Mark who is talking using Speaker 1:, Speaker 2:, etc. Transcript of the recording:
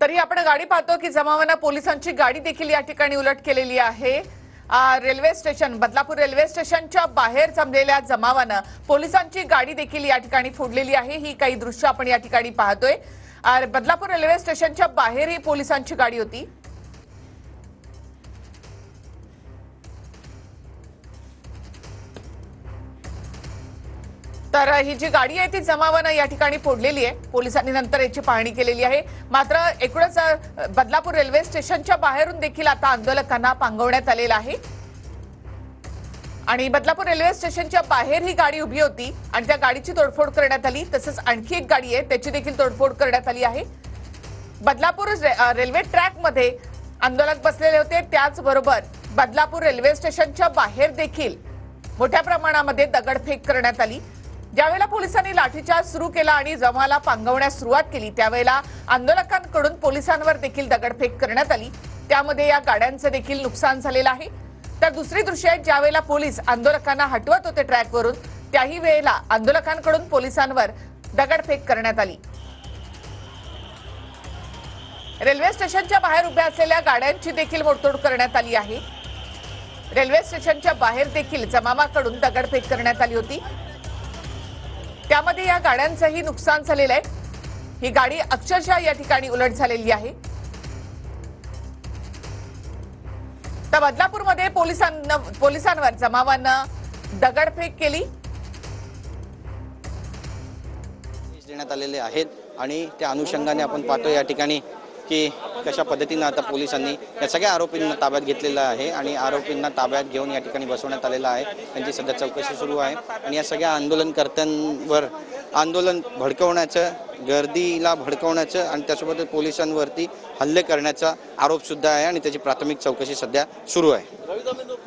Speaker 1: तरी आपण गाडी पाहतो की जमावानं पोलिसांची गाडी देखील या ठिकाणी उलट केलेली आहे। रेल्वे स्टेशन बदलापूर रेल्वे स्टेशनच्या बाहेर जमलेल्या जमावानं पोलिसांची गाडी देखील या ठिकाणी फोडलेली आहे। ही काही दृश्य आपण या ठिकाणी पाहतोय। बदलापूर रेल्वे स्टेशनच्या बाहेर ही पोलिसांची गाडी होती। तर ही जी गाडी आहे ती जमावानं या ठिकाणी फोडलेली आहे। पोलिसांनी नंतर याची पाहणी केलेली आहे। मात्र एकूणच बदलापूर रेल्वे स्टेशनच्या बाहेरून देखील आता आंदोलकांना पांगवण्यात आलेला आहे आणि बदलापूर रेल्वे स्टेशनच्या बाहेर ही गाडी उभी होती आणि त्या गाडीची तोडफोड करण्यात आली। तसंच आणखी एक गाडी आहे त्याची देखील तोडफोड करण्यात आली आहे। बदलापूर रेल्वे ट्रॅक मध्ये आंदोलक बसलेले होते। त्याचबरोबर बदलापूर रेल्वे स्टेशनच्या बाहेर देखील मोठ्या प्रमाणामध्ये दगडफेक करण्यात आली। ज्यावेळेला पोलिसांनी लाठीचार्ज सुरू केला आणि जमावाला पांगवण्यास सुरुवात केली त्यावेळेला आंदोलकांकडून पोलिसांवर देखील दगडफेक करण्यात आली। त्यामध्ये या गाड्यांचे देखील नुकसान झालेलं आहे। तर दुसरी दृश्य आहे ज्यावेळेला पोलीस आंदोलकांना हटवत होते ट्रॅकवरून त्याही वेळेला आंदोलकांकडून पोलिसांवर दगडफेक करण्यात आली। रेल्वे स्टेशनच्या बाहेर उभ्या असलेल्या गाड्यांची देखील मोडतोड करण्यात आली आहे। रेल्वे स्टेशनच्या बाहेर देखील जमावाकडून दगडफेक करण्यात आली होती। त्यामध्ये या गाड्यांचंही नुकसान झालेलं आहे। ही गाडी अक्षरशः या ठिकाणी उलट झालेली आहे। तर बदलापूरमध्ये पोलिसांवर जमावानं दगडफेक केली
Speaker 2: देण्यात आलेले आहेत आणि त्या अनुषंगाने आपण पाहतो या ठिकाणी की कशा पद्धतीने आता पोलिसांनी या सगळ्या आरोपींना ताब्यात घेतलेलं आहे आणि आरोपींना ताब्यात घेऊन या ठिकाणी बसवण्यात आलेलं आहे। त्यांची सध्या चौकशी सुरू आहे आणि या सगळ्या आंदोलनकर्त्यांवर आंदोलन भडकवण्याचं, गर्दीला भडकवण्याचं आणि त्यासोबत पोलिसांवरती हल्ले करण्याचा आरोप सुद्धा आहे आणि त्याची प्राथमिक चौकशी सध्या सुरू आहे।